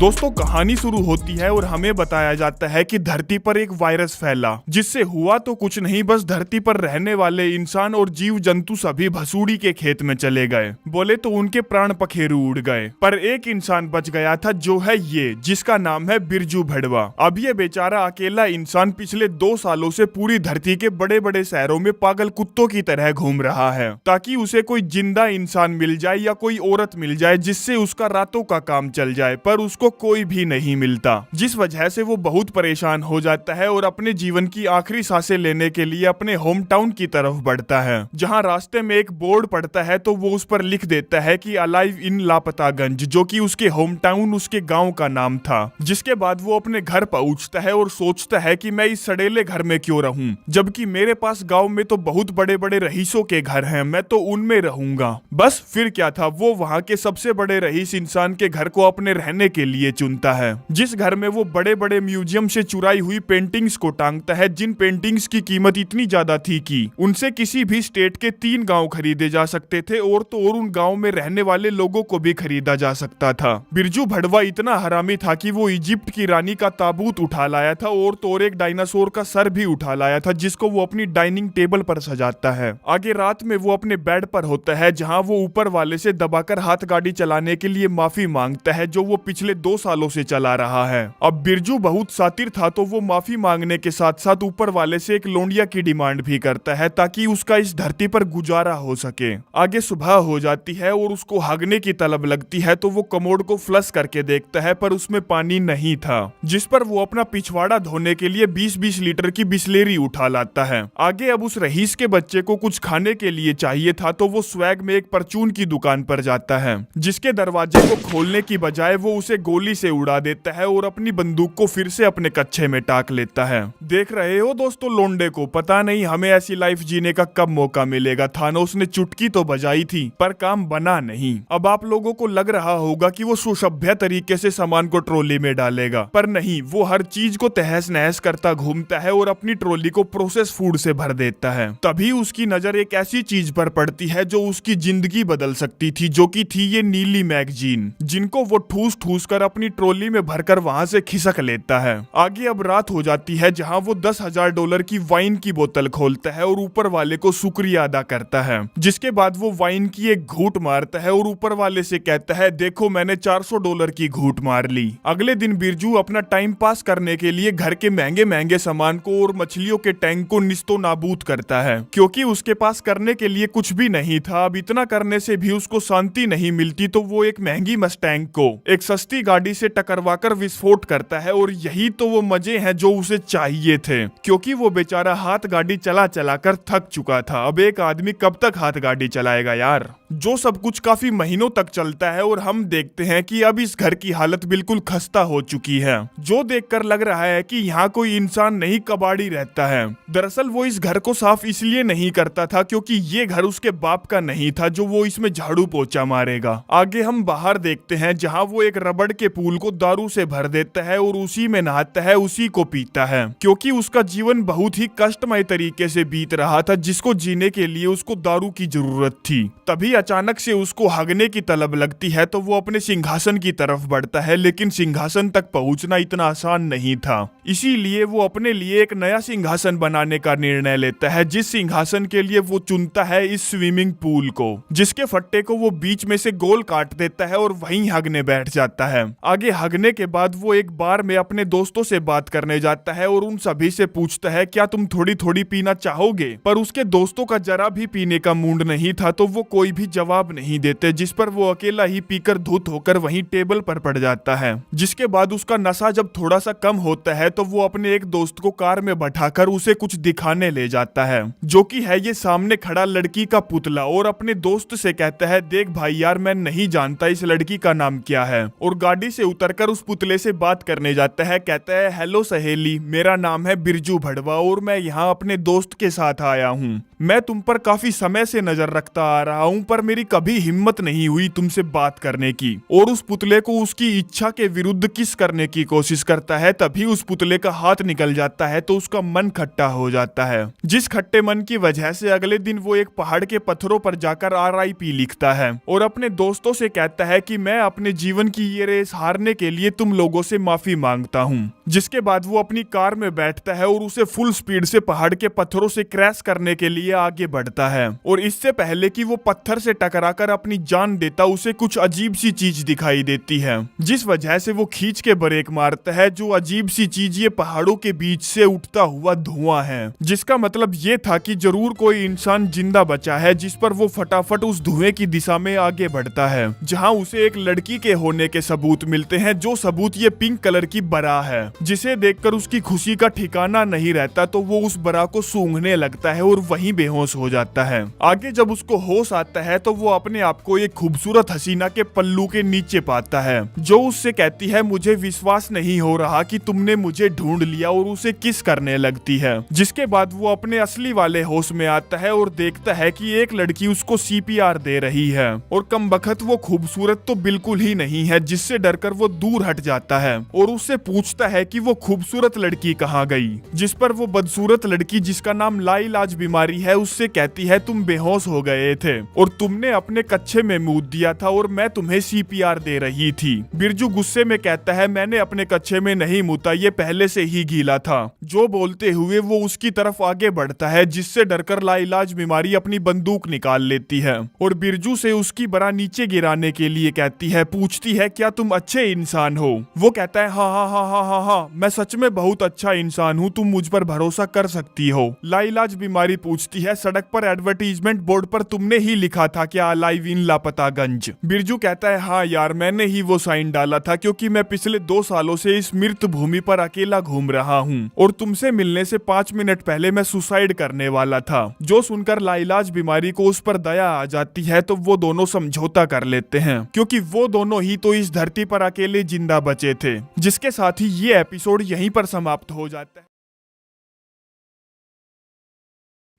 दोस्तों कहानी शुरू होती है और हमें बताया जाता है कि धरती पर एक वायरस फैला, जिससे हुआ तो कुछ नहीं, बस धरती पर रहने वाले इंसान और जीव जंतु सभी भसूड़ी के खेत में चले गए। बोले तो उनके प्राण पखेरु उड़ गए, पर एक इंसान बच गया था, जो है ये, जिसका नाम है बिरजू भड़वा। अब ये बेचारा अकेला इंसान पिछले 2 सालों से पूरी धरती के बड़े बड़े शहरों में पागल कुत्तों की तरह घूम रहा है, ताकि उसे कोई जिंदा इंसान मिल जाए या कोई औरत मिल जाए जिससे उसका रातों का काम चल जाए, पर उसको कोई भी नहीं मिलता, जिस वजह से वो बहुत परेशान हो जाता है और अपने जीवन की आखिरी सांसें लेने के लिए अपने होम टाउन की तरफ बढ़ता है। जहां रास्ते में एक बोर्ड पड़ता है तो वो उस पर लिख देता है कि अलाइव इन लापतागंज, जो कि उसके होम टाउन, उसके गांव का नाम था। जिसके बाद वो अपने घर पहुंचता है और सोचता है कि मैं इस सड़ेले घर में क्यों रहूं, जबकि मेरे पास गांव में तो बहुत बड़े बड़े रईसों के घर हैं, मैं तो उनमें रहूंगा। बस फिर क्या था, वो वहां के सबसे बड़े रईस इंसान के घर को अपने रहने के लिए चुनता है, जिस घर में वो बड़े बड़े म्यूजियम से चुराई हुई पेंटिंग्स को टांगता है, जिन पेंटिंग्स की कीमत इतनी ज्यादा थी कि उनसे किसी भी स्टेट के 3 गांव खरीदे जा सकते थे, और तो और उन गांव में रहने वाले लोगों को भी खरीदा जा सकता था। बिरजू भड़वा इतना हरामी था कि वो इजिप्ट की रानी का ताबूत उठा लाया था, और तो और एक डायनासोर का सर भी उठा लाया था, जिसको वो अपनी डाइनिंग टेबल पर सजाता है। आगे रात में वो अपने बेड पर होता है, जहां वो ऊपर वाले से दबाकर हाथ गाड़ी चलाने के लिए माफी मांगता है, जो वो पिछले 2 सालों से चला रहा है। अब बिरजू बहुत शातिर था, तो वो माफी मांगने के साथ साथ ऊपर वाले से एक लोंडिया की डिमांड भी करता है, ताकि उसका इस धरती पर गुजारा हो सके। आगे सुबह हो जाती है और उसको हगने की तलब लगती है, तो वो कमोड को फ्लश करके देखता है, पर उसमें पानी नहीं था, जिस पर वो अपना पिछवाड़ा धोने के लिए 20-20 लीटर की बिस्लेरी उठा लाता है। आगे अब उस रईस के बच्चे को कुछ खाने के लिए चाहिए था, तो वो स्वैग में एक परचून की दुकान पर जाता है, जिसके दरवाजे को खोलने की बजाय वो उसे गोली से उड़ा देता है और अपनी बंदूक को फिर से अपने कच्छे में टाक लेता है। देख रहे हो दोस्तों लोंडे को, पता नहीं हमें ऐसी लाइफ जीने का कब मौका मिलेगा। थानोस ने चुटकी तो बजाई थी, पर काम बना नहीं। अब आप लोगों को लग रहा होगा कि वो सुसभ्य तरीके से सामान को ट्रॉली में डालेगा, पर नहीं, वो हर चीज को तहस नहस करता घूमता है और अपनी ट्रॉली को प्रोसेस फूड से भर देता है। तभी उसकी नजर एक ऐसी चीज पर पड़ती है जो उसकी जिंदगी बदल सकती थी, जो कि थी ये नीली मैगजीन, जिनको वो ठूस ठूस कर अपनी ट्रॉली में भरकर वहां से खिसक लेता है। आगे अब रात हो जाती है, जहां वो $10,000 की वाइन की बोतल खोलता है और ऊपर वाले को शुक्रिया अदा करता है। जिसके बाद वो वाइन की एक घूंट मारता है और ऊपर वाले से कहता है, देखो मैंने $400 की घूंट मार ली। अगले दिन बिरजू अपना टाइम पास करने के लिए घर के महंगे महंगे सामान को और मछलियों के टैंक को निस्तो नाबूद करता है, क्योंकि उसके पास करने के लिए कुछ भी नहीं था। अब इतना करने से भी उसको शांति नहीं मिलती, तो वो एक महंगी मस्टैंग को एक सस्ती गाड़ी से टकरवाकर विस्फोट करता है, और यही तो वो मजे हैं जो उसे चाहिए थे, क्योंकि वो बेचारा हाथ गाड़ी चला चला कर थक चुका था। अब एक आदमी कब तक हाथ गाड़ी चलाएगा यार। जो सब कुछ काफी महीनों तक चलता है और हम देखते हैं कि अब इस घर की हालत बिल्कुल खस्ता हो चुकी है, जो देखकर लग रहा है कि यहाँ कोई इंसान नहीं कबाड़ी रहता है। दरअसल वो इस घर को साफ इसलिए नहीं करता था क्योंकि ये घर उसके बाप का नहीं था, जो वो इसमें झाड़ू पोछा मारेगा। आगे हम बाहर देखते हैं, जहाँ वो एक रबड़ के पूल को दारू से भर देता है और उसी में नहाता है, उसी को पीता है, क्योंकि उसका जीवन बहुत ही कष्टमय तरीके से बीत रहा था, जिसको जीने के लिए उसको दारू की जरूरत थी। तभी अचानक से उसको हगने की तलब लगती है, तो वो अपने सिंहासन की तरफ बढ़ता है, लेकिन सिंहासन तक पहुंचना इतना आसान नहीं था। इसीलिए वो अपने लिए एक नया सिंहासन बनाने का निर्णय लेता है, जिस सिंहासन के लिए वो चुनता है इस स्विमिंग पूल को, जिसके फट्टे को वो बीच में से गोल काट देता है और वहीं हगने बैठ जाता है। आगे हगने के बाद वो एक बार में अपने दोस्तों से बात करने जाता है और उन सभी से पूछता है, क्या तुम थोड़ी थोड़ी पीना चाहोगे? पर उसके दोस्तों का जरा भी पीने का मूड नहीं था, तो वो कोई भी जवाब नहीं देते, जिस पर वो अकेला ही पीकर धुत होकर वहीं टेबल पर पड़ जाता है। जिसके बाद उसका नशा जब थोड़ा सा कम होता है, तो वो अपने एक दोस्त को कार में बैठाकर उसे कुछ दिखाने ले जाता है, जो कि है ये सामने खड़ा लड़की का पुतला, और अपने दोस्त से कहता है, देख भाई यार, मैं नहीं जानता इस लड़की का नाम क्या है, और गाड़ी से उतरकर उस पुतले से बात करने जाता है। कहता है, हेलो सहेली, मेरा नाम है बिरजू भड़वा और मैं यहाँ अपने दोस्त के साथ आया हूँ। मैं तुम पर काफी समय से नजर रखता आ रहा हूँ, पर मेरी कभी हिम्मत नहीं हुई तुमसे बात करने की। और उस पुतले को उसकी इच्छा के विरुद्ध किस करने की कोशिश करता है। तभी उस पुतले का हाथ निकल जाता है तो उसका मन खट्टा हो जाता है, जिस खट्टे मन की वजह से अगले दिन वो एक पहाड़ के पत्थरों पर जाकर RIP लिखता है और अपने दोस्तों से कहता है कि मैं अपने जीवन की ये रेस हारने के लिए तुम लोगों से माफी मांगता हूँ। जिसके बाद वो अपनी कार में बैठता है और उसे फुल स्पीड से पहाड़ के पत्थरों से क्रैश करने के लिए आगे बढ़ता है। और इससे पहले कि वो पत्थर से टकराकर अपनी जान देता, उसे कुछ अजीब सी चीज दिखाई देती है, जिस वजह से वो खींच के ब्रेक मारता है। जो अजीब सी चीज ये पहाड़ों के बीच से उठता हुआ धुआं है, जिसका मतलब ये था कि जरूर कोई इंसान जिंदा बचा है। जिस पर वो फटाफट उस धुएं की दिशा में आगे बढ़ता है, जहां उसे एक लड़की के होने के सबूत मिलते हैं। जो सबूत ये पिंक कलर की बरा है, जिसे देखकर उसकी खुशी का ठिकाना नहीं रहता। तो वो उस बरा को सूंघने लगता है और वहीं बेहोश हो जाता है। आगे जब उसको होश आता है तो वो अपने आप को एक खूबसूरत हसीना के पल्लू के नीचे पाता है, जो उससे कहती है मुझे विश्वास नहीं हो रहा कि तुमने मुझे ढूंढ लिया, और उसे किस करने लगती है। जिसके बाद वो अपने असली वाले होश में आता है और देखता है कि एक लड़की उसको CPR दे रही है। और कमबख्त वो खूबसूरत तो बिल्कुल ही नहीं है, जिससे डरकर वो दूर हट जाता है और उससे पूछता है कि वो खूबसूरत लड़की कहाँ गई। जिस पर वो बदसूरत लड़की, जिसका नाम लाइलाज बीमारी है, उससे कहती है तुम बेहोश हो गए थे और तुमने अपने कच्छे में मूत दिया था और मैं तुम्हें CPR दे रही थी। बिरजू गुस्से में कहता है मैंने अपने कच्छे में नहीं मूता, ये पहले से ही गीला था। जो बोलते हुए वो उसकी तरफ आगे बढ़ता है, जिससे डरकर लाइलाज बीमारी अपनी बंदूक निकाल लेती है और बिरजू से उसकी बरा नीचे गिराने के लिए कहती है। पूछती है क्या तुम अच्छे इंसान हो। वो कहता है हाँ हाँ हाँ हाँ हाँ हाँ, मैं सच में बहुत अच्छा इंसान हूँ, तुम मुझ पर भरोसा कर सकती हो। लाइलाज बीमारी पूछती है सड़क पर एडवर्टीजमेंट बोर्ड पर तुमने ही लिखा था क्या अलाइव इन लापतागंज। बिरजू कहता है हाँ यार, मैंने ही वो साइन डाला था, क्योंकि मैं पिछले 2 सालों से इस मृत भूमि पर अकेला घूम रहा हूँ और तुमसे मिलने से 5 मिनट पहले मैं सुसाइड करने वाला था। जो सुनकर लाइलाज बीमारी को उस पर दया आ जाती है तो वो दोनों समझौता कर लेते हैं, क्योंकि वो दोनों ही तो इस धरती पर अकेले जिंदा बचे थे। जिसके साथ ही ये एपिसोड यहीं पर समाप्त हो जाता है।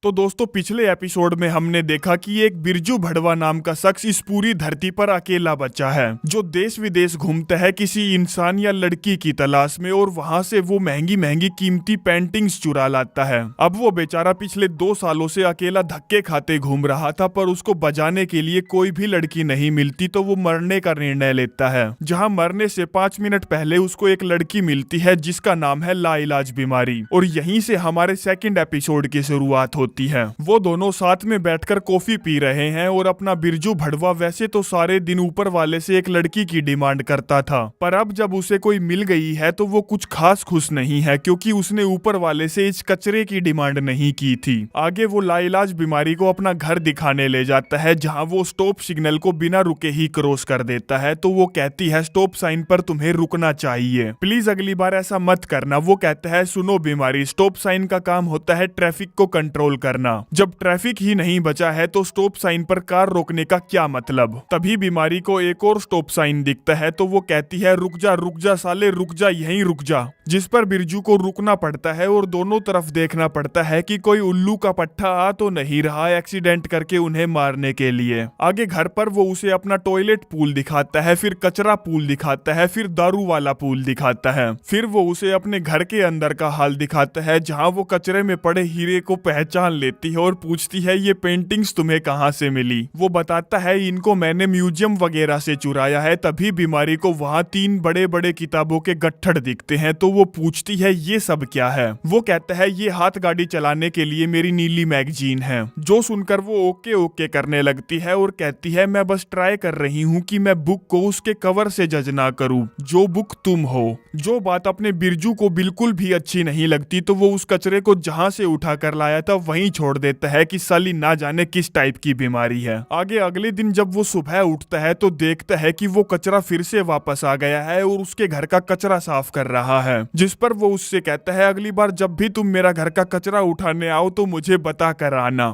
तो दोस्तों पिछले एपिसोड में हमने देखा कि एक बिरजू भड़वा नाम का शख्स इस पूरी धरती पर अकेला बचा है, जो देश विदेश घूमता है किसी इंसान या लड़की की तलाश में और वहां से वो महंगी महंगी कीमती पेंटिंग्स चुरा लाता है। अब वो बेचारा पिछले 2 सालों से अकेला धक्के खाते घूम रहा था, पर उसको बचाने के लिए कोई भी लड़की नहीं मिलती, तो वो मरने का निर्णय लेता है। जहाँ मरने से 5 मिनट पहले उसको एक लड़की मिलती है जिसका नाम है लाइलाज बीमारी, और यहीं से हमारे सेकंड एपिसोड की शुरुआत होती है। वो दोनों साथ में बैठकर कॉफी पी रहे हैं और अपना बिरजू भड़वा वैसे तो सारे दिन ऊपर वाले से एक लड़की की डिमांड करता था, पर अब जब उसे कोई मिल गई है तो वो कुछ खास खुश नहीं है, क्योंकि उसने ऊपर वाले से इस कचरे की डिमांड नहीं की थी। आगे वो लाइलाज बीमारी को अपना घर दिखाने ले जाता है, जहाँ वो स्टॉप सिग्नल को बिना रुके ही क्रॉस कर देता है। तो वो कहती है स्टॉप साइन पर तुम्हें रुकना चाहिए, प्लीज अगली बार ऐसा मत करना। वो कहता है सुनो बीमारी, स्टॉप साइन का काम होता है ट्रैफिक को कंट्रोल करना, जब ट्रैफिक ही नहीं बचा है तो स्टॉप साइन पर कार रोकने का क्या मतलब। तभी बीमारी को एक और स्टॉप साइन दिखता है, तो वो कहती है रुक जा साले, रुक जा, यहीं रुक जा। जिस पर बिरजू को रुकना पड़ता है और दोनों तरफ देखना पड़ता है कि कोई उल्लू का पट्टा आ तो नहीं रहा एक्सीडेंट करके उन्हें मारने के लिए। आगे घर पर वो उसे अपना टॉयलेट पूल दिखाता है, फिर कचरा पूल दिखाता है, फिर दारू वाला पूल दिखाता है, फिर वो उसे अपने घर के अंदर का हाल दिखाता है, जहाँ वो कचरे में पड़े हीरे को पहचान लेती है और पूछती है ये पेंटिंग्स तुम्हें कहाँ से मिली। वो बताता है इनको मैंने म्यूजियम वगैरह से चुराया है। तभी बीमारी को वहाँ 3 बड़े बड़े किताबों के गट्ठड़ दिखते हैं, तो वो पूछती है ये सब क्या है। वो कहता है ये हाथ गाड़ी चलाने के लिए मेरी नीली मैगजीन है। जो सुनकर वो ओके ओके करने लगती है और कहती है मैं बस ट्राई कर रही हूँ कि मैं बुक को उसके कवर से जज ना करूँ, जो बुक तुम हो। जो बात अपने बिरजू को बिल्कुल भी अच्छी नहीं लगती, तो वो उस कचरे को जहाँ से उठा कर लाया था वहीं छोड़ देता है कि साली ना जाने किस टाइप की बीमारी है। आगे अगले दिन जब वो सुबह उठता है तो देखता है कि वो कचरा फिर से वापस आ गया है और उसके घर का कचरा साफ कर रहा है। जिस पर वो उससे कहता है अगली बार जब भी तुम मेरा घर का कचरा उठाने आओ तो मुझे बता कर आना।